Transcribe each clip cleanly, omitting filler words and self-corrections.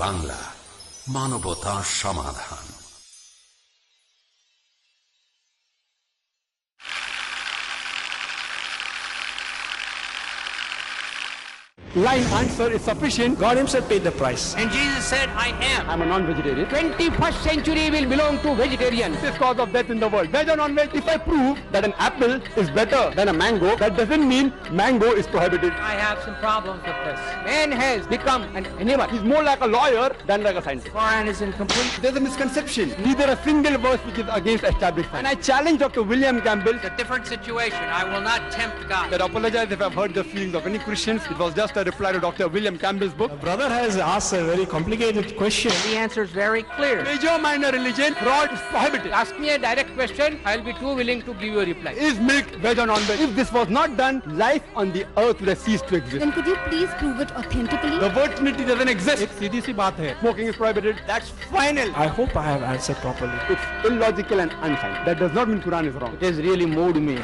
বাংলা, মানবতার সমাধান। Line answer is sufficient. God himself paid the price. And Jesus said, I am. I'm a non-vegetarian. 21st century will belong to vegetarians. This cause of death in the world. Veg or non-veg? If I prove that an apple is better than a mango, that doesn't mean mango is prohibited. I have some problems with this. Man has become an animal. He's more like a lawyer than like a scientist. Quran is incomplete. There's a misconception. Neither a single verse which is against established science. And I challenge Dr. William Campbell. It's a different situation. I will not tempt God. I apologize if I've hurt the feelings of any Christians. It was just a reply to Dr. William Campbell's book. The brother has asked a very complicated question. The answer is very clear. Major minor religion, fraud is prohibited. Ask me a direct question, I'll be too willing to give you a reply. Is milk veg or non-veg? If this was not done, life on the earth would have ceased to exist. Then could you please prove it authentically? The word Trinity doesn't exist. It's सीधी सी बात है. Smoking is prohibited. That's final. I hope I have answered properly. It's illogical and unscientific. That does not mean Quran is wrong. It has really moved me.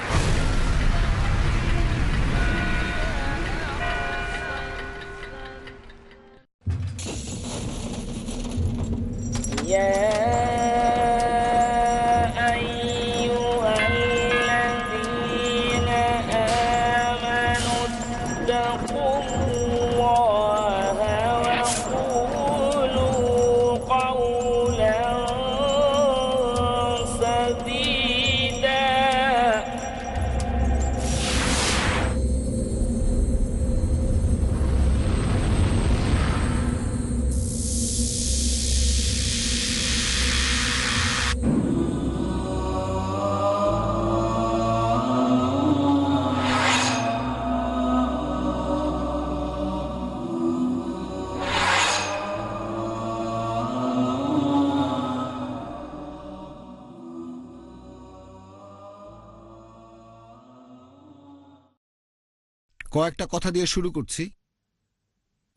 কয়েকটা কথা দিয়ে শুরু করছি।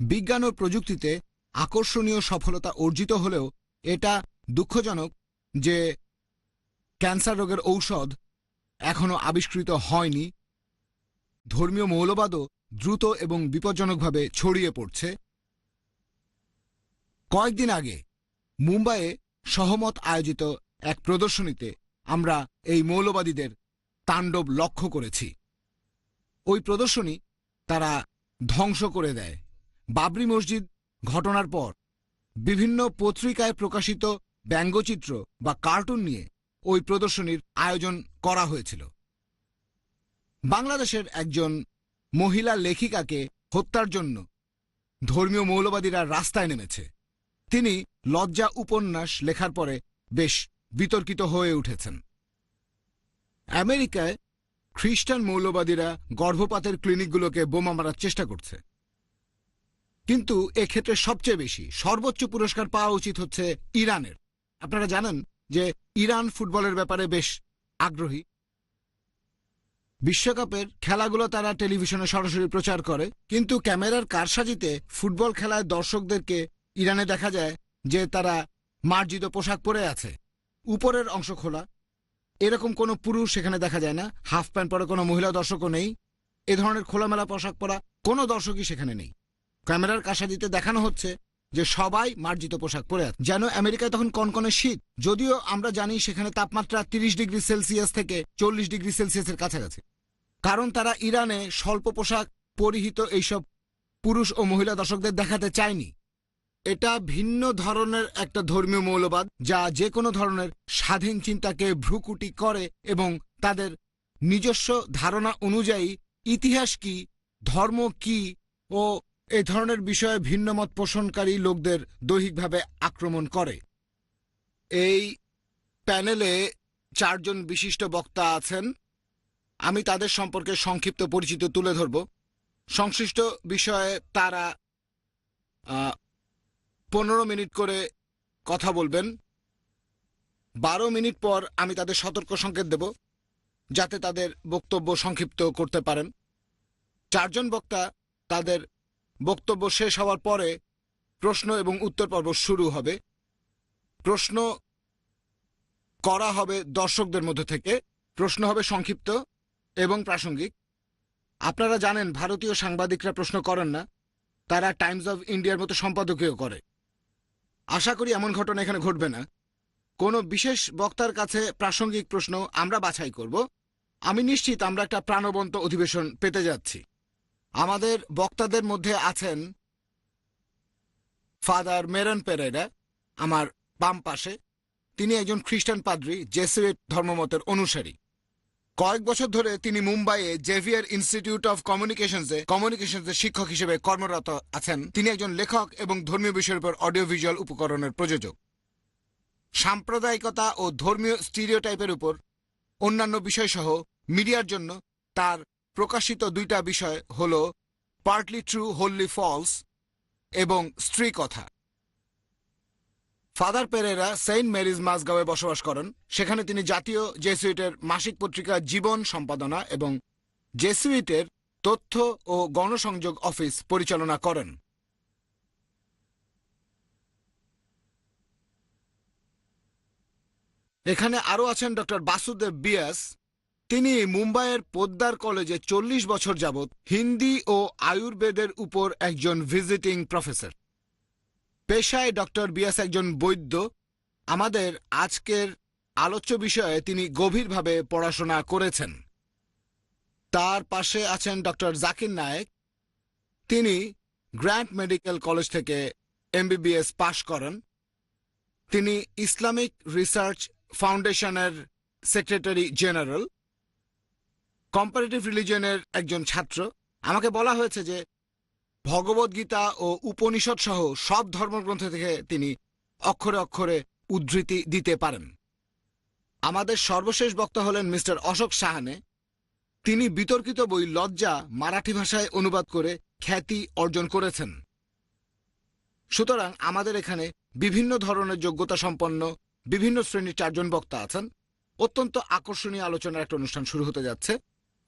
বিজ্ঞান ও প্রযুক্তিতে আকর্ষণীয় সফলতা অর্জিত হলেও এটা দুঃখজনক যে ক্যান্সার রোগের ঔষধ এখনো আবিষ্কৃত হয়নি। ধর্মীয় মৌলবাদও দ্রুত এবং বিপজ্জনকভাবে ছড়িয়ে পড়ছে। কয়েকদিন আগে মুম্বাইয়ে সহমত আয়োজিত এক প্রদর্শনীতে আমরা এই মৌলবাদীদের তাণ্ডব লক্ষ্য করেছি। ওই প্রদর্শনী তারা ধ্বংস করে দেয়। বাবরি মসজিদ ঘটনার পর বিভিন্ন পত্রিকায় প্রকাশিত ব্যঙ্গচিত্র বা কার্টুন নিয়ে ওই প্রদর্শনীর আয়োজন করা হয়েছিল। বাংলাদেশের একজন মহিলা লেখিকাকে হত্যার জন্য ধর্মীয় মৌলবাদীরা রাস্তায় নেমেছে। তিনি লজ্জা উপন্যাস লেখার পরে বেশ বিতর্কিত হয়ে উঠেছেন। আমেরিকায় খ্রিস্টান মৌলবাদীরা গর্ভপাতের ক্লিনিকগুলোকে বোমা মারার চেষ্টা করছে, কিন্তু এক্ষেত্রে সবচেয়ে বেশি সর্বোচ্চ পুরস্কার পাওয়া উচিত হচ্ছে ইরানের। আপনারা জানেন যে ইরান ফুটবলের ব্যাপারে বেশ আগ্রহী। বিশ্বকাপের খেলাগুলো তারা টেলিভিশনে সরাসরি প্রচার করে, কিন্তু ক্যামেরার কারসাজিতে ফুটবল খেলায় দর্শকদেরকে ইরানে দেখা যায় যে তারা মার্জিত পোশাক পরে আছে, উপরের অংশ খোলা। এরকম কোনো পুরুষ সেখানে দেখা যায় না। হাফ প্যান্ট পরে কোনো মহিলা দর্শকও নেই। এ ধরনের খোলামেলা পোশাক পরা কোনো দর্শকই সেখানে নেই। ক্যামেরার কারসাজিতে দেখানো হচ্ছে যে সবাই মার্জিত পোশাক পরে আছে, যেন আমেরিকায় তখন কনকনে শীত। যদিও আমরা জানি সেখানে তাপমাত্রা 30 ডিগ্রি সেলসিয়াস থেকে 40 ডিগ্রি সেলসিয়াসের কাছাকাছি, কারণ তারা ইরানে স্বল্প পোশাক পরিহিত এইসব পুরুষ ও মহিলা দর্শকদের দেখাতে চায়নি। এটা ভিন্ন ধরনের একটা ধর্মীয় মৌলবাদ যা যে কোনো ধরনের স্বাধীন চিন্তাকে ভ্রুকুটি করে এবং তাদের নিজস্ব ধারণা অনুযায়ী ইতিহাস কি, ধর্ম কি ও এ ধরনের বিষয়ে ভিন্নমত পোষণকারী লোকদের দৈহিকভাবে আক্রমণ করে। এই প্যানেলে 4 জন বিশিষ্ট বক্তা আছেন। আমি তাদের সম্পর্কে সংক্ষিপ্ত পরিচিতি তুলে ধরব। সংশ্লিষ্ট বিষয়ে তারা 15 মিনিট করে কথা বলবেন। 12 মিনিট পর আমি তাদের সতর্ক সংকেত দেব যাতে তাদের বক্তব্য সংক্ষিপ্ত করতে পারেন। 4 জন বক্তা তাদের বক্তব্য শেষ হওয়ার পরে প্রশ্ন এবং উত্তর পর্ব শুরু হবে। প্রশ্ন করা হবে দর্শকদের মধ্য থেকে। প্রশ্ন হবে সংক্ষিপ্ত এবং প্রাসঙ্গিক। আপনারা জানেন ভারতীয় সাংবাদিকরা প্রশ্ন করেন না, তারা টাইমস অফ ইন্ডিয়ার মতো সম্পাদকীয় করে। আশা করি এমন ঘটনা এখানে ঘটবে না। কোনো বিশেষ বক্তার কাছে প্রাসঙ্গিক প্রশ্ন আমরা বাছাই করব। আমি নিশ্চিত আমরা একটা প্রাণবন্ত অধিবেশন পেতে যাচ্ছি। আমাদের বক্তাদের মধ্যে আছেন ফাদার মেরন পেরেরা, আমার বাম পাশে। তিনি একজন খ্রিস্টান পাদ্রী, জেসুইট ধর্মমতের অনুসারী। কয়েক বছর ধরে তিনি মুম্বাইয়ে জেভিয়ার ইনস্টিটিউট অফ কমিউনিকেশনসে শিক্ষক হিসেবে কর্মরত আছেন। তিনি একজন লেখক এবং ধর্মীয় বিষয়ের উপর অডিও ভিজুয়াল উপকরণের প্রযোজক। সাম্প্রদায়িকতা ও ধর্মীয় স্টিরিওটাইপের উপর অন্যান্য বিষয়সহ মিডিয়ার জন্য তার প্রকাশিত 2টা বিষয় হল পার্টলি ট্রু হোললি ফলস এবং স্ত্রী কথা। ফাদার পেরেরা সেন্ট মেরিজ মাসগাঁওয়ে বসবাস করেন। সেখানে তিনি জাতীয় জেসুইটের মাসিক পত্রিকা জীবন সম্পাদনা এবং জেসুইটের তথ্য ও গণসংযোগ অফিস পরিচালনা করেন। এখানে আরও আছেন ডক্টর বাসুদেব বিয়াস। তিনি মুম্বাইয়ের পোদ্দার কলেজে 40 বছর যাবৎ হিন্দি ও আয়ুর্বেদের উপর একজন ভিজিটিং প্রফেসর। পেশায় ডক্টর বিয়াস একজন বৈদ্য। আমাদের আজকের আলোচ্য বিষয়ে তিনি গভীরভাবে পড়াশোনা করেছেন। তার পাশে আছেন ডক্টর জাকির নায়েক। তিনি গ্র্যান্ট মেডিকেল কলেজ থেকে MBBS পাশ করেন। তিনি ইসলামিক রিসার্চ ফাউন্ডেশনের সেক্রেটারি জেনারেল, কম্পারেটিভ রিলিজনের একজন ছাত্র। আমাকে বলা হয়েছে যে ভগবদ্গীতা ও উপনিষদ সহ সব ধর্মগ্রন্থ থেকে তিনি অক্ষরে অক্ষরে উদ্ধৃতি দিতে পারেন। আমাদের সর্বশেষ বক্তা হলেন মিস্টার অশোক সাহানে। তিনি বিতর্কিত বই লজ্জা মারাঠি ভাষায় অনুবাদ করে খ্যাতি অর্জন করেছেন। সুতরাং আমাদের এখানে বিভিন্ন ধরনের যোগ্যতা সম্পন্ন বিভিন্ন শ্রেণীর 4 জন বক্তা আছেন। অত্যন্ত আকর্ষণীয় আলোচনার একটা অনুষ্ঠান শুরু হতে যাচ্ছে।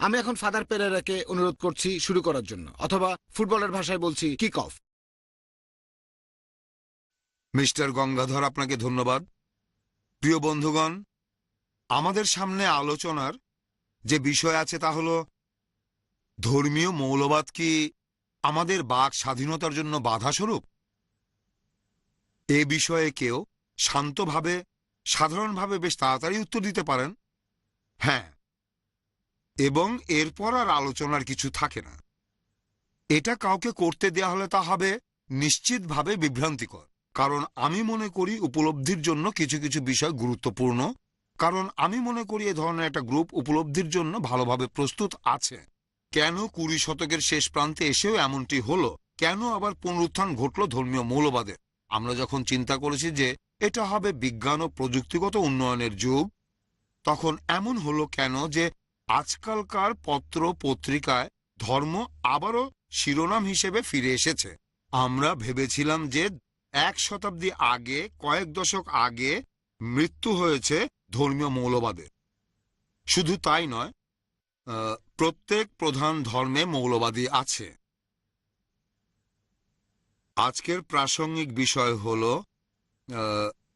আমি এখন ফাদার পেরেরাকে অনুরোধ করছি শুরু করার জন্য, অথবা ফুটবলের ভাষায় বলছি কিক অফ। মিস্টার গঙ্গাধর, আপনাকে ধন্যবাদ। প্রিয় বন্ধুগণ, আমাদের সামনে আলোচনার যে বিষয় আছে তা হল ধর্মীয় মৌলবাদ কি আমাদের বাক স্বাধীনতার জন্য বাধাস্বরূপ? এ বিষয়ে কেউ শান্তভাবে সাধারণভাবে বেশ তাড়াতাড়ি উত্তর দিতে পারেন হ্যাঁ, এবং এরপর আর আলোচনার কিছু থাকে না। এটা কাউকে করতে দেয়া হলে তা হবে নিশ্চিতভাবে বিভ্রান্তিকর। কারণ আমি মনে করি উপলব্ধির জন্য কিছু কিছু বিষয় গুরুত্বপূর্ণ। কারণ আমি মনে করি এ ধরনের একটা গ্রুপ উপলব্ধির জন্য ভালোভাবে প্রস্তুত আছে। কেন 20 শতকের শেষ প্রান্তে এসেও এমনটি হলো? কেন আবার পুনরুত্থান ঘটল ধর্মীয় মৌলবাদের? আমরা যখন চিন্তা করেছি যে এটা হবে বিজ্ঞান ও প্রযুক্তিগত উন্নয়নের যুগ, তখন এমন হলো কেন যে আজকালকার পত্র পত্রিকায় ধর্ম আবারও শিরোনাম হিসেবে ফিরে এসেছে? আমরা ভেবেছিলাম যে 1 শতাব্দী আগে, কয়েক দশক আগে মৃত্যু হয়েছে ধর্মীয় মৌলবাদের। শুধু তাই নয়, প্রত্যেক প্রধান ধর্মে মৌলবাদী আছে। আজকের প্রাসঙ্গিক বিষয় হল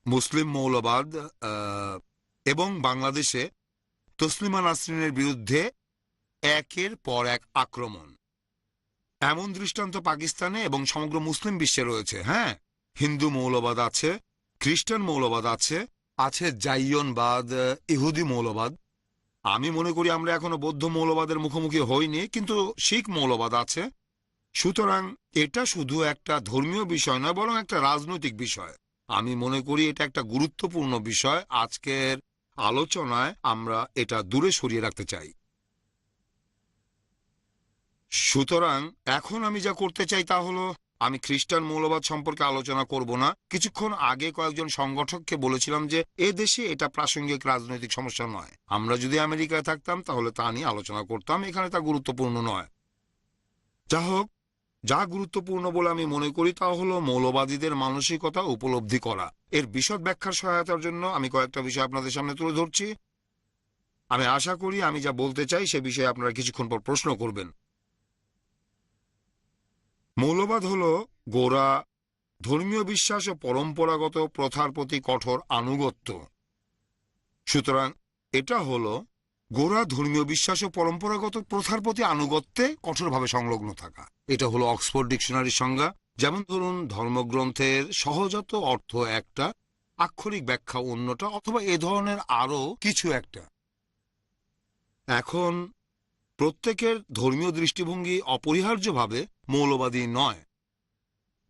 মুসলিম মৌলবাদ এবং বাংলাদেশে তসলিমা নাসরিনের বিরুদ্ধে একের পর এক আক্রমণ। এমন দৃষ্টান্ত পাকিস্তানে এবং সমগ্র মুসলিম বিশ্বে রয়েছে। হ্যাঁ, হিন্দু মৌলবাদ আছে, খ্রিস্টান মৌলবাদ আছে, আছে জাইয়নবাদ, ইহুদি মৌলবাদ। আমি মনে করি আমরা এখনো বৌদ্ধ মৌলবাদের মুখোমুখি হইনি, কিন্তু শিখ মৌলবাদ আছে। সুতরাং এটা শুধু একটা ধর্মীয় বিষয় নয়, বরং একটা রাজনৈতিক বিষয়। আমি মনে করি এটা একটা গুরুত্বপূর্ণ বিষয়। আজকের আলোচনায় আমরা এটা দূরে সরিয়ে রাখতে চাই। সুতরাং এখন আমি যা করতে চাই তা হলো, আমি খ্রিস্টান মৌলবাদ সম্পর্কে আলোচনা করব না। কিছুক্ষণ আগে কয়েকজন সংগঠককে বলেছিলাম যে এ দেশে এটা প্রাসঙ্গিক রাজনৈতিক সমস্যা নয়। আমরা যদি আমেরিকায় থাকতাম তাহলে তা নিয়ে আলোচনা করতাম। এখানে তা গুরুত্বপূর্ণ নয়। যা হোক, যা গুরুত্বপূর্ণ বলে আমি মনে করি তা হলো মৌলবাদীদের মানসিকতা উপলব্ধি করা। এর বিশদ ব্যাখ্যার সহায়তার জন্য আমি কয়েকটা বিষয় আপনাদের সামনে তুলে ধরছি। আমি আশা করি আমি যা বলতে চাই সে বিষয়ে আপনারা কিছুক্ষণ পর প্রশ্ন করবেন। মৌলবাদ হল গোঁড়া ধর্মীয় বিশ্বাস ও পরম্পরাগত প্রথার প্রতি কঠোর আনুগত্য। সুতরাং এটা হল গোঁড়া ধর্মীয় বিশ্বাস ও পরম্পরাগত প্রথার প্রতি আনুগত্যে কঠোরভাবে সংলগ্ন থাকা। এটা হলো অক্সফোর্ড ডিকশনারির সংজ্ঞা। যেমন ধরুন ধর্মগ্রন্থের সহজাত অর্থ একটা, আক্ষরিক ব্যাখ্যা অন্যটা, অথবা এ ধরনের আরও কিছু একটা। এখন প্রত্যেকের ধর্মীয় দৃষ্টিভঙ্গি অপরিহার্যভাবে মৌলবাদী নয়।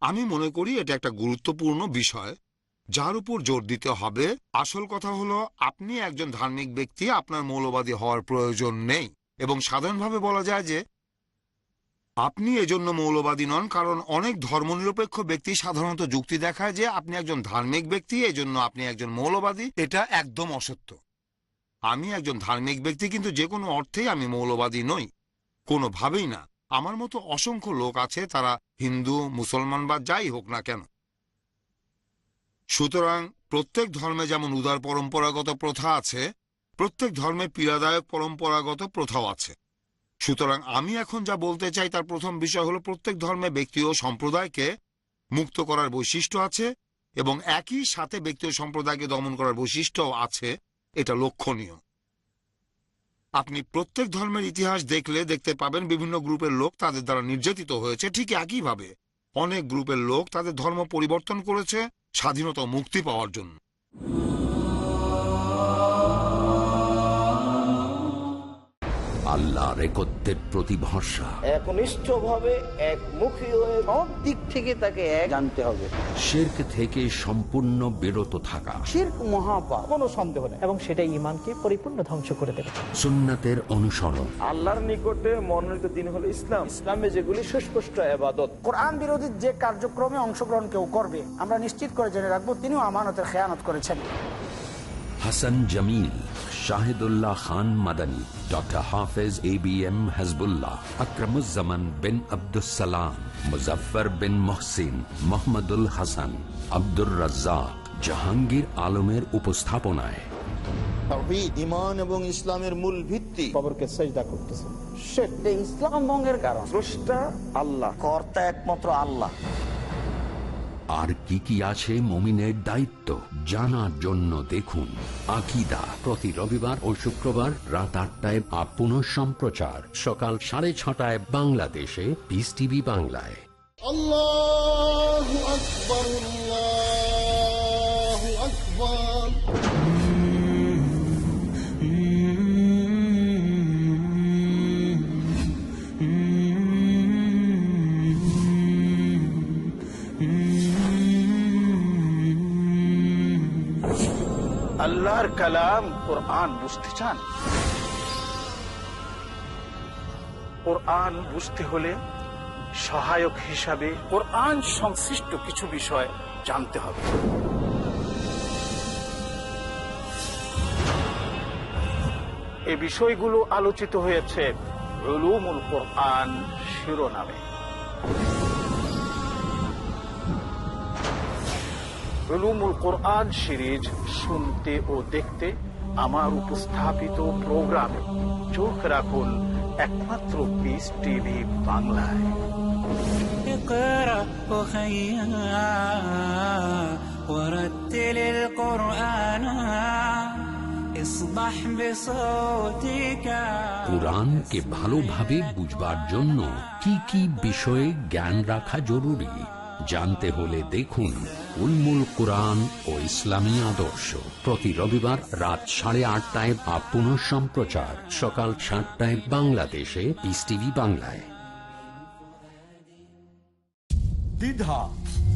আমি মনে করি এটা একটা গুরুত্বপূর্ণ বিষয় যার উপর জোর দিতে হবে। আসল কথা হলো, আপনি একজন ধার্মিক ব্যক্তি, আপনার মৌলবাদী হওয়ার প্রয়োজন নেই। এবং সাধারণভাবে বলা যায় যে আপনি এজন্য মৌলবাদী নন, কারণ অনেক ধর্মনিরপেক্ষ ব্যক্তি সাধারণত যুক্তি দেখায় যে আপনি একজন ধার্মিক ব্যক্তি, এজন্য আপনি একজন মৌলবাদী। এটা একদম অসত্য। আমি একজন ধার্মিক ব্যক্তি, কিন্তু যে কোনো অর্থেই আমি মৌলবাদী নই, কোনোভাবেই না। আমার মতো অসংখ্য লোক আছে, তারা হিন্দু, মুসলমান বা যাই হোক না কেন। সুতরাং প্রত্যেক ধর্মে যেমন উদার পরম্পরাগত প্রথা আছে, প্রত্যেক ধর্মে পীড়াদায়ক পরম্পরাগত প্রথাও আছে। সুতরাং আমি এখন যা বলতে চাই তার প্রথম বিষয় হলো, প্রত্যেক ধর্মে ব্যক্তি ও সম্প্রদায়কে মুক্ত করার বৈশিষ্ট্য আছে এবং একই সাথে ব্যক্তি ও সম্প্রদায়কে দমন করার বৈশিষ্ট্যও আছে। এটা লক্ষণীয়। আপনি প্রত্যেক ধর্মের ইতিহাস দেখলে দেখতে পাবেন বিভিন্ন গ্রুপের লোক তাদের দ্বারা নির্যাতিত হয়েছে। ঠিক একইভাবে অনেক গ্রুপের লোক তাদের ধর্ম পরিবর্তন করেছে স্বাধীনতা ও মুক্তি পাওয়ার জন্য। আল্লাহর একত্বের প্রতি ভরসা, একনিষ্ঠভাবে একমুখী হয়ে সব দিক থেকে তাকে এক জানতে হবে। শিরক থেকে সম্পূর্ণ বিরত থাকা, শিরক মহাপাপ, কোনো সন্দেহ নেই, এবং সেটা ঈমানকে পরিপূর্ণ ধ্বংস করে দেবে। সুন্নাতের অনুসরণ। আল্লাহর নিকটে মনোনীত দিন হলো ইসলাম। ইসলামে যেগুলি সুস্পষ্ট ইবাদত। কোরআন বিরোধী যে কার্যক্রমে অংশগ্রহণ কেউ করবে, আমরা নিশ্চিত করে জেনে রাখবো তিনিও আমানতের খেয়ানত করেছেন। হাসান জামিল, শাহিদুল্লাহ খান মাদানী, ডক্টর হাফেজ ABM হাসবুল্লাহ, আকরামুজ্জামান বিন আব্দুসসালাম, মুজফফর বিন মুহসিন, মোহাম্মদুল হাসান, আব্দুর রাজ্জাক, জাহাঙ্গীর আলমের উপস্থাপনায় তাওহীদ, ঈমান এবং ইসলামের মূল ভিত্তি। কবরকে সিজদা করতেছে, সেটা ইসলাম ভঙ্গের কারণ। স্রষ্টা আল্লাহ, কর্তা একমাত্র আল্লাহ। আর কি কি আছে মুমিনের দায়িত্ব জানার জন্য দেখুন আকীদা, প্রতি রবিবার ও শুক্রবার রাত 8টায়, পুনঃ সম্প্রচার সকাল 6:30 বাংলাদেশে পিস টিভি বাংলায়। আল্লাহু আকবার, আল্লাহু আকবার। আল্লাহর কালাম কোরআন বুঝতে চান? কোরআন বুঝতে হলে সহায়ক হিসাবে কোরআন সংশ্লিষ্ট কিছু বিষয় জানতে হবে। এই বিষয়গুলো আলোচিত হয়েছে উলুমুল কোরআন শিরোনামে। উলুমুল কোরআন সিরিজ শুনতে ও দেখতে আমার উপস্থাপিত প্রোগ্রামে চোখ রাখুন একমাত্র পিস টিভি বাংলায়। কুরআনকে ভালোভাবে বুঝবার জন্য কি কি বিষয়ে জ্ঞান রাখা জরুরি জানতে হলে দেখুন উলমুল কুরআন ও ইসলামী আদর্শ, প্রতি রবিবার রাত 8:30 পুনঃ সম্প্রচার সকাল 7টায় বাংলাদেশে পিস টিভি বাংলায়। দ্বিধা,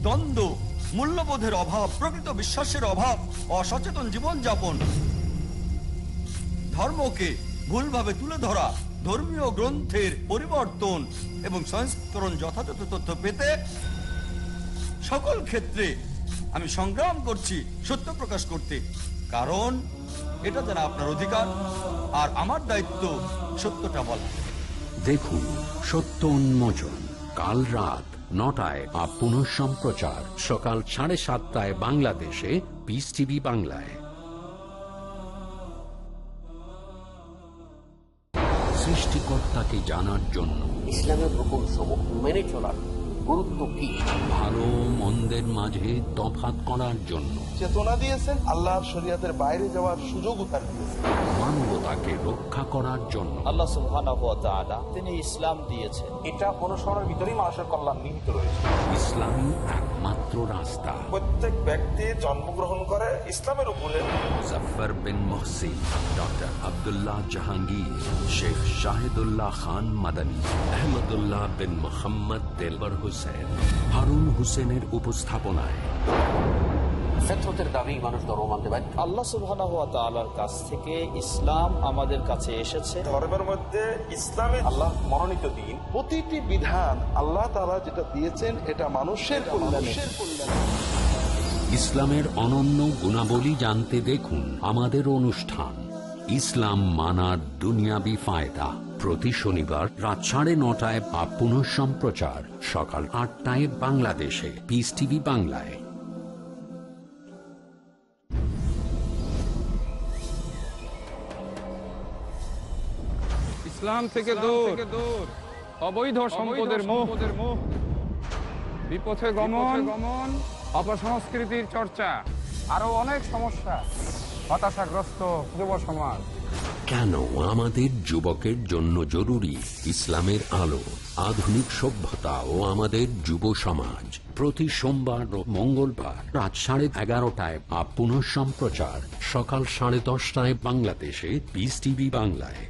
দ্বন্দ্ব, মূল্যবোধের অভাব, প্রকৃত বিশ্বাসের অভাব, অসচেতন জীবনযাপন, ধর্মকে ভুলভাবে তুলে ধরা, ধর্মীয় গ্রন্থের পরিবর্তন এবং সংস্করণ যথাযথ তথ্য পেতে সকল ক্ষেত্রে আমি সংগ্রাম করছি সত্য প্রকাশ করতে, কারণ এটা যেন আপনার অধিকার আর আমার দায়িত্ব সত্যটা বলা। দেখুন সত্য উন্মোচন কাল রাত 9টায় পুনঃ সম্প্রচার সকাল 7:30 বাংলাদেশে পিস টিভি বাংলায়। সৃষ্টিকর্তাকে জানার জন্য ইসলামের হুকুম সমূহ মেনে চলার গুরুত্ব কি? ভালো মন্দের মাঝে তফাৎ করার জন্য চেতনা দিয়েছেন, আল্লাহর শরীয়তের বাইরে যাওয়ার সুযোগও তার দিয়েছেন। মানবতাকে রক্ষা করার জন্য আল্লাহ সুবহানাহু ওয়া তাআলা তিনি ইসলাম দিয়েছেন। এটা অনুসরণের ভিতরেই মানুষের কল্যাণ নিহিত রয়েছে। ইসলামই একমাত্র রাস্তা। প্রত্যেক ব্যক্তি জন্মগ্রহণ করে ইসলামের উপরে। মুজাফফর বিন মুহসিন, ডক্টর আব্দুল্লাহ জাহাঙ্গীর, শেখ শাহিদুল্লাহ খান মাদানী, আহমদুল্লাহ বিন মোহাম্মদ দেলবর হোসেন, হারুন হোসেনের উপস্থাপনায় ফিতরতের দাবি মানুষ ধর্ম মানতে বাধ্য। আল্লাহ সুবহানাহু ওয়া তাআলার কাছ থেকে ইসলাম আমাদের কাছে এসেছে। ধর্মের মধ্যে ইসলামে আল্লাহ মনোনীত দিন, প্রতিটি বিধান আল্লাহ তাআলা যেটা দিয়েছেন এটা মানুষের কল্যাণে। ইসলামের অনন্য গুণাবলী জানতে দেখুন আমাদের অনুষ্ঠান ইসলাম মানার দুনিয়াবি ফায়দা, প্রতি শনিবার রাত 9:30 বা পুনঃ সম্প্রচার সকাল 8টায় বাংলাদেশে পিস টিভি বাংলায়। ইসলাম থেকে দূর, অবৈধ সম্পদের মোহ, বিপথে গমন, অপসংস্কৃতির চর্চা, আরো অনেক সমস্যা, হতাশাগ্রস্ত যুব সমাজ। কেন আমাদের যুবকের জন্য জরুরি ইসলামের আলো, আধুনিক সভ্যতা ও আমাদের যুব সমাজ? প্রতি সোমবার ও মঙ্গলবার রাত 11:30 বা পুনঃ সম্প্রচার সকাল 10:30 বাংলাদেশে পিস টিভি বাংলায়।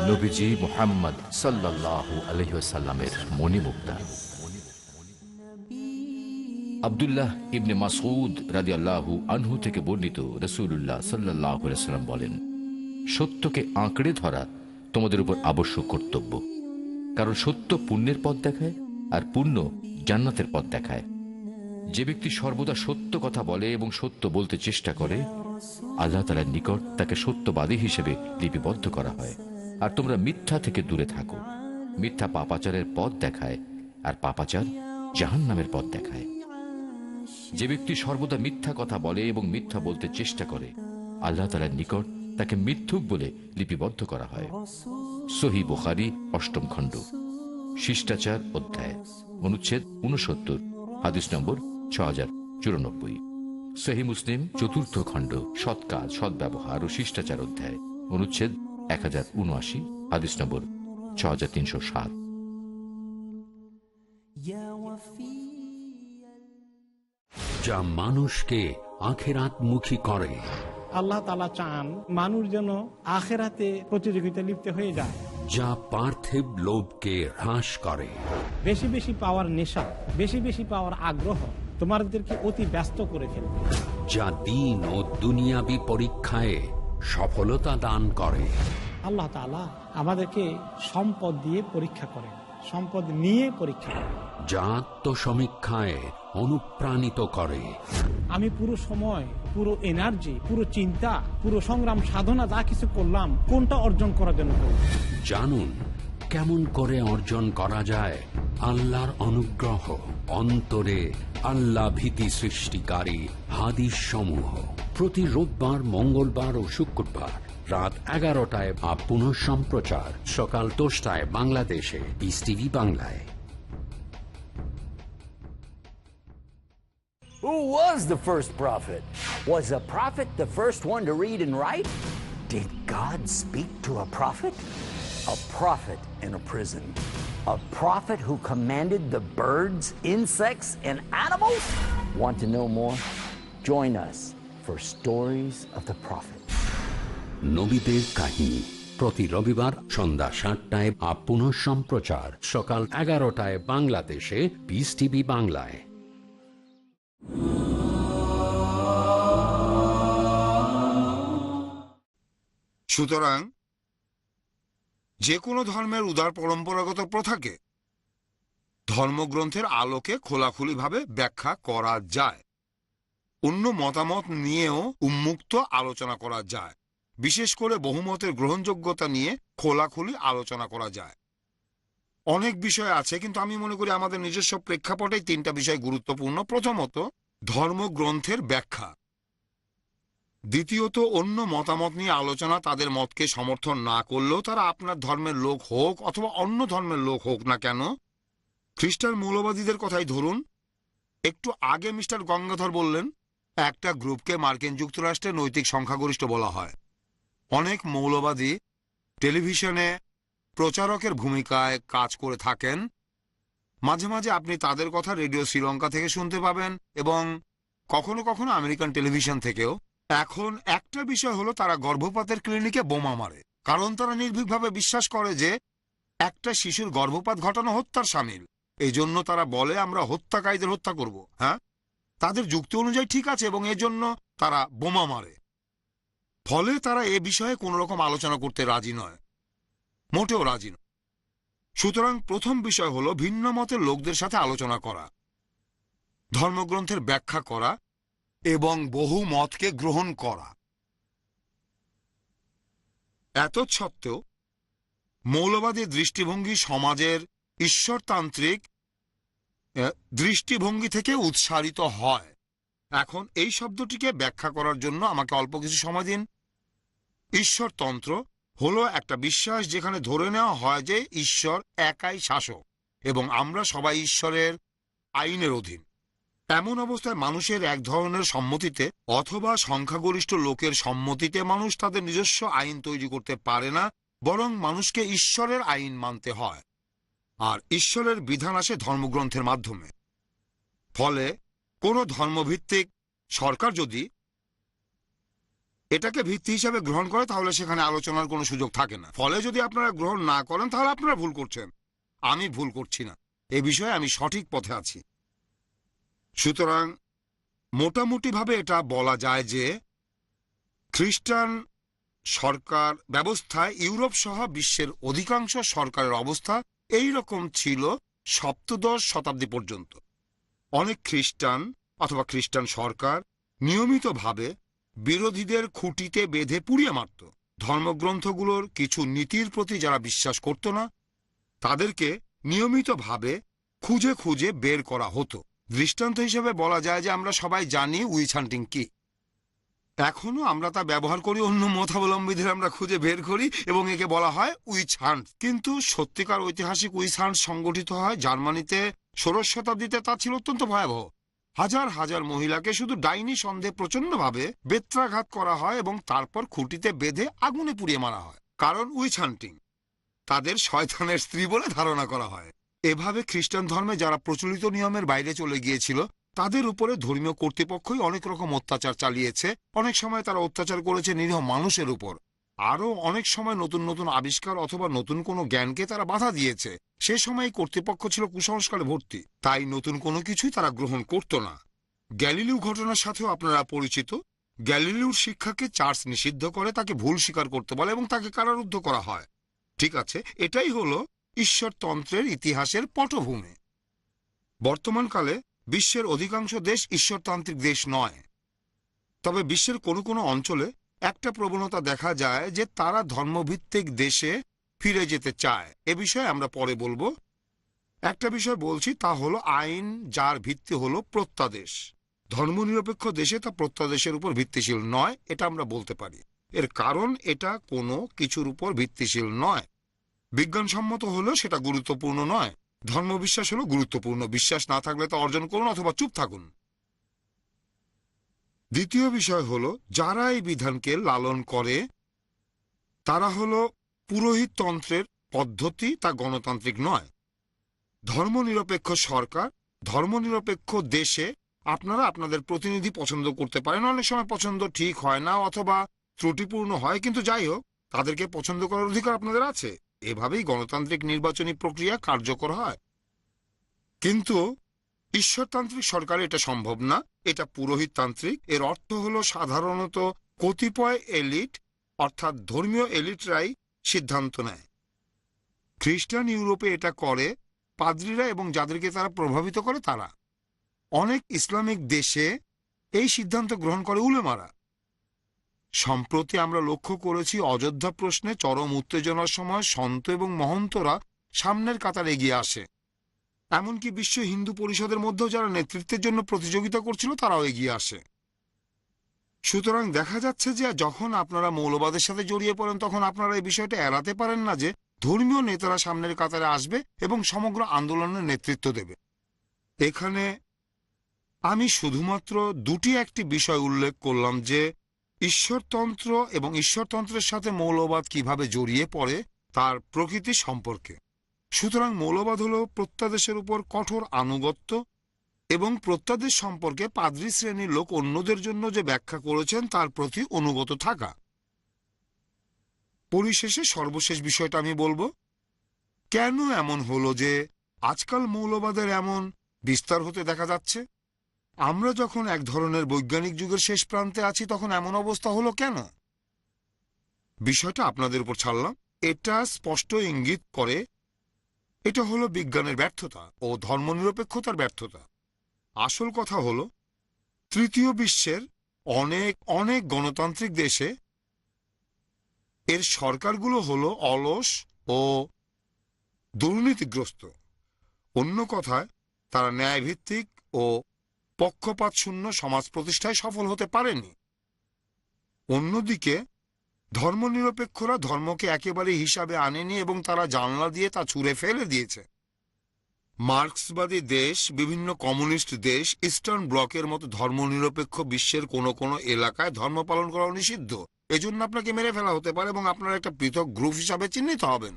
নবীজি মুহাম্মদ সাল্লাল্লাহু আলাইহি ওয়াসাল্লামের মণিমুক্তা আব্দুল্লাহ ইবনে মাসউদ রাদিয়াল্লাহু আনহু থেকে বর্ণিত, রাসূলুল্লাহ সাল্লাল্লাহু আলাইহি ওয়াসাল্লাম বলেন, সত্যকে আঁকড়ে ধরা তোমাদের উপর আবশ্যক কর্তব্য, কারণ সত্য পুণ্যের পথ দেখায় আর পুণ্য জান্নাতের পথ দেখায়। যে ব্যক্তি সর্বদা সত্য কথা বলে এবং সত্য বলতে চেষ্টা করে, আল্লাহ তাআলার নিকট তাকে সত্যবাদী হিসেবে লিপিবদ্ধ করা হয়। আর তোমরা মিথ্যা থেকে দূরে থাকো। মিথ্যা পাপাচারের পথ দেখায় আর পাপাচার জাহান্নামের পথ দেখায়। যে ব্যক্তি সর্বদা মিথ্যা কথা বলে এবং মিথ্যা বলতে চেষ্টা করে, আল্লাহ তাআলার নিকট তাকে মিথ্যুক বলে লিপিবদ্ধ করা হয়। সহিহ বুখারী 8ম খণ্ড, শিষ্টাচার অধ্যায়, অনুচ্ছেদ 69, হাদিস নম্বর 6094। সহিহ মুসলিম 4th খণ্ড, সৎ কাজ, সদ্ব্যবহার ও শিষ্টাচার অধ্যায়, অনুচ্ছেদ 1079, হাদিস নম্বর 6307। যা মানুষকে আখিরাতমুখী করে। আল্লাহ তাআলা চান মানুষ যেন আখিরাতে প্রতিযোগিতা লিপ্ত হয়ে যায়। যা পার্থিব লোভকে হ্রাস করে। বেশি বেশি পাওয়ার নেশা, বেশি বেশি পাওয়ার আগ্রহ তোমাদেরকে অতি ব্যস্ত করে ফেলবে। যা দিন ও দুনিয়াবি পরীক্ষায় সফলতা দান করে। আল্লাহ তাআলা আমাদেরকে সম্পদ দিয়ে পরীক্ষা করেন, সম্পদ নিয়ে পরীক্ষা করেন। যা আত্মসমীক্ষায় অনুপ্রাণিত করে। আমি পুরো সময়, পুরো এনার্জি, পুরো চিন্তা, পুরো সংগ্রাম সাধনা যা কিছু করলাম, কোনটা অর্জন করার জন্য করলাম। জানুন কেমন করে অর্জন করা যায় আল্লাহর অনুগ্রহ। অন্তরে আল্লাহ ভীতি সৃষ্টিকারী হাদিস সমূহ প্রতি রোববার, মঙ্গলবার ও শুক্রবার রাত 11টায় বা পুনঃ সম্প্রচার সকাল 10টায় বাংলাদেশে পিস টিভি বাংলায়। Who was the first prophet? Was a prophet the first one to read and write? Did God speak to a prophet? A prophet in a prison. A prophet who commanded the birds, insects, and animals? Want to know more? Join us for Stories of the Prophet. নবীদের কাহিনী প্রতি রবিবার সন্ধ্যা 7টায় বা পুনঃ সম্প্রচার সকাল 11টায় বাংলাদেশে piece TV বাংলায়। সুতরাং যে কোনো ধর্মের উদার পরম্পরাগত প্রথাকে ধর্মগ্রন্থের আলোকে খোলাখুলিভাবে ব্যাখ্যা করা যায়। অন্য মতামত নিয়েও উন্মুক্ত আলোচনা করা যায়। বিশেষ করে বহুমতের গ্রহণযোগ্যতা নিয়ে খোলাখুলি আলোচনা করা যায়। অনেক বিষয় আছে, কিন্তু আমি মনে করি আমাদের নিজস্ব প্রেক্ষাপটেই 3টা বিষয় গুরুত্বপূর্ণ। প্রথমত, ধর্মগ্রন্থের ব্যাখ্যা। দ্বিতীয়ত, অন্য মতামত নিয়ে আলোচনা তাদের মতকে সমর্থন না করলেও তারা আপনার ধর্মের লোক হোক অথবা অন্য ধর্মের লোক হোক না কেন, খ্রিস্টান মৌলবাদীদের কথাই ধরুন। একটু আগে মিস্টার গঙ্গাধর বললেন একটা গ্রুপকে মার্কিন যুক্তরাষ্ট্রে নৈতিক সংখ্যাগরিষ্ঠ বলা হয়। অনেক মৌলবাদী টেলিভিশনে প্রচারকের ভূমিকায় কাজ করে থাকেন। মাঝে মাঝে আপনি তাদের কথা রেডিও শ্রীলঙ্কা থেকে শুনতে পাবেন এবং কখনো কখনো আমেরিকান টেলিভিশন থেকেও। এখন একটা বিষয় হলো তারা গর্ভপাতের ক্লিনিকে বোমা মারে, কারণ তারা নির্ভীকভাবে বিশ্বাস করে যে একটা শিশুর গর্ভপাত ঘটানো হত্যার শামিল। এই জন্য তারা বলে আমরা হত্যাকারীদের হত্যা করব। হ্যাঁ, তাদের যুক্তি অনুযায়ী ঠিক আছে, এবং এজন্য তারা বোমা মারে। ফলে তারা এ বিষয়ে কোন রকম আলোচনা করতে রাজি নয়, মোটেও রাজি নয়। সুতরাং প্রথম বিষয় হলো ভিন্ন মতের লোকদের সাথে আলোচনা করা, ধর্মগ্রন্থের ব্যাখ্যা করা এবং বহু মতকে গ্রহণ করা। এত সত্ত্বেও মৌলবাদী দৃষ্টিভঙ্গি সমাজের ঈশ্বরতান্ত্রিক দৃষ্টিভঙ্গি থেকে উৎসারিত হয়। এখন এই শব্দটিকে ব্যাখ্যা করার জন্য আমাকে অল্প কিছু সময় দিন। ঈশ্বরতন্ত্র হলো একটা বিশ্বাস যেখানে ধরে নেওয়া হয় যে ঈশ্বর একাই শাসক এবং আমরা সবাই ঈশ্বরের আইনের অধীন। এমন অবস্থায় মানুষের এক ধরনের সম্মতিতে অথবা সংখ্যাগরিষ্ঠ লোকের সম্মতিতে মানুষ তাদের নিজস্ব আইন তৈরি করতে পারে না, বরং মানুষকে ঈশ্বরের আইন মানতে হয়, আর ঈশ্বরের বিধান আসে ধর্মগ্রন্থের মাধ্যমে। ফলে কোনো ধর্মভিত্তিক সরকার যদি এটাকে ভিত্তি হিসাবে গ্রহণ করে তাহলে সেখানে আলোচনার কোনো সুযোগ থাকে না। ফলে যদি আপনারা গ্রহণ না করেন তাহলে আপনারা ভুল করছেন, আমি ভুল করছি না, এ বিষয়ে আমি সঠিক পথে আছি। সুতরাং মোটামুটিভাবে এটা বলা যায় যে খ্রিস্টান সরকার ব্যবস্থায় ইউরোপ সহ বিশ্বের অধিকাংশ সরকারের অবস্থা এই রকম ছিল সপ্তদশ শতাব্দী পর্যন্ত। অনেক খ্রিস্টান অথবা খ্রিস্টান সরকার নিয়মিতভাবে বিরোধীদের খুঁটিতে বেঁধে পুড়িয়ে মারত। ধর্মগ্রন্থগুলোর কিছু নীতির প্রতি যারা বিশ্বাস করত না তাদেরকে নিয়মিতভাবে খুঁজে খুঁজে বের করা হতো। দৃষ্টান্ত হিসেবে বলা যায় যে আমরা সবাই জানি উইচ হান্টিং কি। এখনো আমরা তা ব্যবহার করি, অন্য মতাবলম্বীদের আমরা খুঁজে বের করি এবং একে বলা হয় উইচ হান্ট। কিন্তু সত্যিকার ঐতিহাসিক উইচ হান্ট সংগঠিত হয় জার্মানিতে 16শ শতাব্দীতে। তা ছিল অত্যন্ত ভয়াবহ। হাজার হাজার মহিলাকে শুধু ডাইনি সন্দেহে প্রচন্ডভাবে বেত্রাঘাত করা হয় এবং তারপর খুঁটিতে বেঁধে আগুনে পুড়িয়ে মারা হয়, কারণ উইচ হান্টিং। তাদের শয়তানের স্ত্রী বলে ধারণা করা হয়। এভাবে খ্রিস্টান ধর্মে যারা প্রচলিত নিয়মের বাইরে চলে গিয়েছিল তাদের উপরে ধর্মীয় কর্তৃপক্ষই অনেক রকম অত্যাচার চালিয়েছে। অনেক সময় তারা অত্যাচার করেছে নিরীহ মানুষের উপর। আরও অনেক সময় নতুন নতুন আবিষ্কার অথবা নতুন কোনো জ্ঞানকে তারা বাধা দিয়েছে। সে সময় কর্তৃপক্ষ ছিল কুসংস্কারে ভর্তি, তাই নতুন কোনো কিছুই তারা গ্রহণ করত না। গ্যালিলিও ঘটনার সাথেও আপনারা পরিচিত। গ্যালিলিওর শিক্ষাকে চার্চ নিষিদ্ধ করে, তাকে ভুল স্বীকার করতে বলে এবং তাকে কারারুদ্ধ করা হয়। ঠিক আছে, এটাই হলো ঈশ্বরতন্ত্রের ইতিহাসের পটভূমি। বর্তমানকালে বিশ্বের অধিকাংশ দেশ ঈশ্বরতান্ত্রিক দেশ নয়, তবে বিশ্বের কোনো কোনো অঞ্চলে একটা প্রবণতা দেখা যায় যে তারা ধর্মভিত্তিক দেশে ফিরে যেতে চায়। এ বিষয়ে আমরা পরে বলবো। একটা বিষয় বলছি, তা হলো আইন যার ভিত্তি হলো প্রত্যাদেশ। ধর্মনিরপেক্ষ দেশে তা প্রত্যাদেশের উপর ভিত্তিশীল নয়, এটা আমরা বলতে পারি। এর কারণ এটা কোনো কিছুর উপর ভিত্তিশীল নয়। বিজ্ঞানসম্মত হলেও সেটা গুরুত্বপূর্ণ নয়। ধর্মবিশ্বাস হলো গুরুত্বপূর্ণ। বিশ্বাস না থাকলে তা অর্জন করুন অথবা চুপ থাকুন। দ্বিতীয় বিষয় হলো যারা এই বিধানকে লালন করে তারা হলো পুরোহিততন্ত্রের পদ্ধতি, তা গণতান্ত্রিক নয়। ধর্মনিরপেক্ষ সরকার, ধর্মনিরপেক্ষ দেশে আপনারা আপনাদের প্রতিনিধি পছন্দ করতে পারেন। অনেক সময় পছন্দ ঠিক হয় না অথবা ত্রুটিপূর্ণ হয়, কিন্তু যাই হোক তাদেরকে পছন্দ করার অধিকার আপনাদের আছে। এভাবেই গণতান্ত্রিক নির্বাচনী প্রক্রিয়া কার্যকর হয়। কিন্তু ঈশ্বরতান্ত্রিক সরকারে এটা সম্ভব না, এটা পুরোহিততান্ত্রিক। এর অর্থ হলো সাধারণত কতিপয় এলিট অর্থাৎ ধর্মীয় এলিটরাই সিদ্ধান্ত নেয়। খ্রিস্টান ইউরোপে এটা করে পাদ্রীরা এবং যাদেরকে তারা প্রভাবিত করে তারা। অনেক ইসলামিক দেশে এই সিদ্ধান্ত গ্রহণ করে উলেমারা। সম্প্রতি আমরা লক্ষ্য করেছি অযোধ্যা প্রশ্নে চরম উত্তেজনার সময় সন্ত এবং মহন্তরা সামনের কাতারে এগিয়ে আসে। এমনকি বিশ্ব হিন্দু পরিষদের মধ্যেও যারা নেতৃত্বের জন্য প্রতিযোগিতা করছিল তারাও এগিয়ে আসে। সুতরাং দেখা যাচ্ছে যে যখন আপনারা মৌলবাদের সাথে জড়িয়ে পড়েন তখন আপনারা এই বিষয়টা এড়াতে পারেন না যে ধর্মীয় নেতারা সামনের কাতারে আসবে এবং সমগ্র আন্দোলনের নেতৃত্ব দেবে। এখানে আমি শুধুমাত্র একটি বিষয় উল্লেখ করলাম যে ঈশ্বরতন্ত্র এবং ঈশ্বরতন্ত্রের সাথে মৌলবাদ কিভাবে জড়িয়ে পড়ে তার প্রকৃতি সম্পর্কে। সুতরাং মৌলবাদ হল প্রত্যাদেশের উপর কঠোর আনুগত্য এবং প্রত্যাদেশ সম্পর্কে পাদ্রী শ্রেণীর লোক অন্যদের জন্য যে ব্যাখ্যা করেছেন তার প্রতি অনুগত থাকা। পরিশেষে সর্বশেষ বিষয়টা আমি বলবো, কেন এমন হলো যে আজকাল মৌলবাদের এমন বিস্তার হতে দেখা যাচ্ছে? আমরা যখন এক ধরনের বৈজ্ঞানিক যুগের শেষ প্রান্তে আছি তখন এমন অবস্থা হলো কেন? বিষয়টা আপনাদের উপর ছাড়লাম। এটা স্পষ্ট ইঙ্গিত করে এটা হলো বিজ্ঞানের ব্যর্থতা ও ধর্মনিরপেক্ষতার ব্যর্থতা। আসল কথা হলো তৃতীয় বিশ্বের অনেক অনেক গণতান্ত্রিক দেশে এর সরকারগুলো হলো অলস ও দুর্নীতিগ্রস্ত। অন্য কথায় তারা ন্যায়ভিত্তিক ও পক্ষপাত শূন্য সমাজ প্রতিষ্ঠায় সফল হতে পারেনি। অন্যদিকে ধর্মনিরপেক্ষরা ধর্মকে একেবারে হিসাবে আনেনি এবং তারা জানলা দিয়ে তা ছুঁড়ে ফেলে দিয়েছে। মার্ক্সবাদী দেশ, বিভিন্ন কমিউনিস্ট দেশ, ইস্টার্ন ব্লকের মতো ধর্মনিরপেক্ষ বিশ্বের কোনো কোনো এলাকায় ধর্ম পালন করা নিষিদ্ধ। এজন্য আপনাকে মেরে ফেলা হতে পারে এবং আপনারা একটা পৃথক গ্রুপ হিসাবে চিহ্নিত হবেন।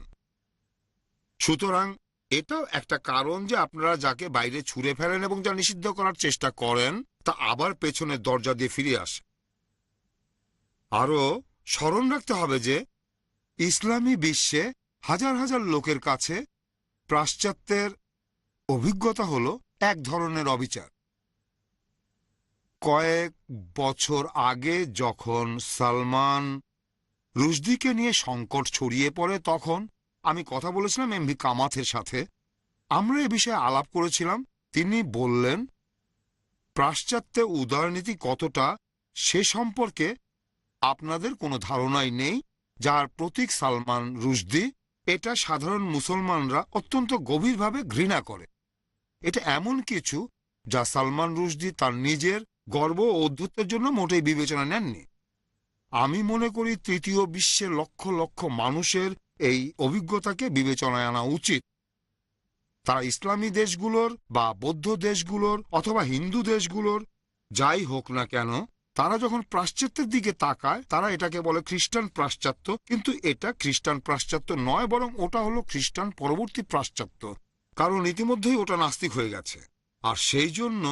সুতরাং এটাও একটা কারণ যে আপনারা যাকে বাইরে ছুঁড়ে ফেলেন এবং যা নিষিদ্ধ করার চেষ্টা করেন তা আবার পেছনের দরজা দিয়ে ফিরে আসে। আরও স্মরণ রাখতে হবে যে ইসলামী বিশ্বে হাজার হাজার লোকের কাছে পাশ্চাত্যের অভিজ্ঞতা হলো এক ধরনের অবিচার। কয়েক বছর আগে যখন সালমান রুশদিকে নিয়ে সংকট ছড়িয়ে পড়ে তখন আমি কথা বলেছিলাম এমভি কামাথের সাথে। আমরা এ বিষয়ে আলাপ করেছিলাম। তিনি বললেন পাশ্চাত্যে উদারনীতি কতটা সে সম্পর্কে আপনাদের কোনো ধারণাই নেই। যার প্রতীক সালমান রুশদি, এটা সাধারণ মুসলমানরা অত্যন্ত গভীরভাবে ঘৃণা করে। এটা এমন কিছু যা সালমান রুশদি তার নিজের গর্ব ও ঔদ্ধত্যের জন্য মোটেই বিবেচনা নেননি। আমি মনে করি তৃতীয় বিশ্বের লক্ষ লক্ষ মানুষের এই অভিজ্ঞতাকে বিবেচনায় আনা উচিত। তারা ইসলামী দেশগুলোর বা বৌদ্ধ দেশগুলোর অথবা হিন্দু দেশগুলোর যাই হোক না কেন, তারা যখন পাশ্চাত্যের দিকে তাকায় তারা এটাকে বলে খ্রিস্টান পাশ্চাত্য, কিন্তু এটা খ্রিস্টান পাশ্চাত্য নয়, বরং ওটা হলো খ্রিস্টান পরবর্তী পাশ্চাত্য, কারণ ইতিমধ্যেই ওটা নাস্তিক হয়ে গেছে। আর সেই জন্য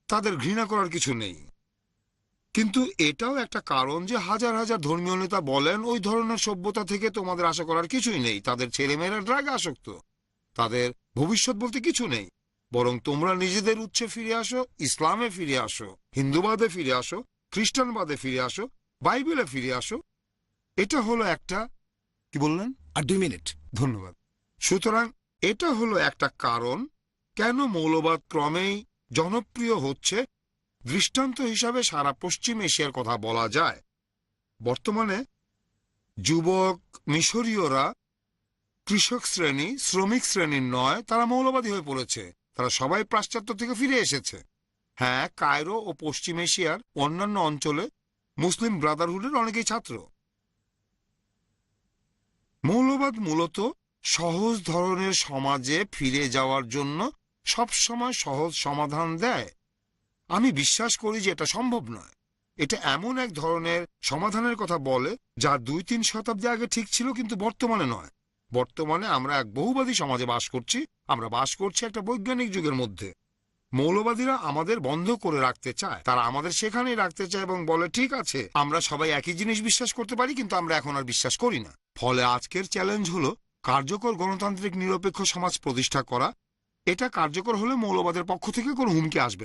তাদের ঘৃণা করার কিছু নেই। কিন্তু এটাও একটা কারণ যে হাজার হাজার ধর্মীয় নেতা বলেন ওই ধরনের সভ্যতা থেকে তোমাদের আশা করার কিছুই নেই। তাদের ছেলেমেয়েরা ড্রাগে আসক্ত, তাদের ভবিষ্যৎ বলতে কিছু নেই, বরং তোমরা নিজেদের উৎসে ফিরে আসো, ইসলামে ফিরে আসো, হিন্দুবাদে ফিরে আসো, খ্রিস্টানবাদে ফিরে আসো, বাইবেলে ফিরে আসো। এটা হলো একটা, কি বললেন? আর 2 মিনিট। ধন্যবাদ। সুতরাং এটা হলো একটা কারণ কেন মৌলবাদ ক্রমেই জনপ্রিয় হচ্ছে। দৃষ্টান্ত হিসাবে সারা পশ্চিম এশিয়ার কথা বলা যায়। বর্তমানে যুবক মিশরীয়রা কৃষক শ্রেণী, শ্রমিক শ্রেণীর নয়, তারা মৌলবাদী হয়ে পড়েছে। তারা সবাই পাশ্চাত্য থেকে ফিরে এসেছে। হ্যাঁ, কায়রো ও পশ্চিম এশিয়ার অন্যান্য অঞ্চলে মুসলিম ব্রাদারহুডের অনেকেই ছাত্র। মৌলবাদ মূলত সহজ ধরনের সমাজে ফিরে যাওয়ার জন্য সবসময় সহজ সমাধান দেয়। আমি বিশ্বাস করি যে এটা সম্ভব নয়। এটা এমন এক ধরনের সমাধানের কথা বলে যা 2-3 শতাব্দী আগে ঠিক ছিল, কিন্তু বর্তমানে নয়। বর্তমানে আমরা এক বহুবাদী সমাজে বাস করছি। আমরা বাস করছি একটা বৈজ্ঞানিক যুগের মধ্যে। মৌলবাদীরা আমাদের বন্ধ করে রাখতে চায়, তারা আমাদের সেখানেই রাখতে চায় এবং বলে ঠিক আছে আমরা সবাই একই জিনিস বিশ্বাস করতে পারি, কিন্তু আমরা এখন আর বিশ্বাস করি না। ফলে আজকের চ্যালেঞ্জ হলো কার্যকর গণতান্ত্রিক নিরপেক্ষ সমাজ প্রতিষ্ঠা করা। এটা কার্যকর হলে মৌলবাদের পক্ষ থেকে কোনো হুমকি আসবে না।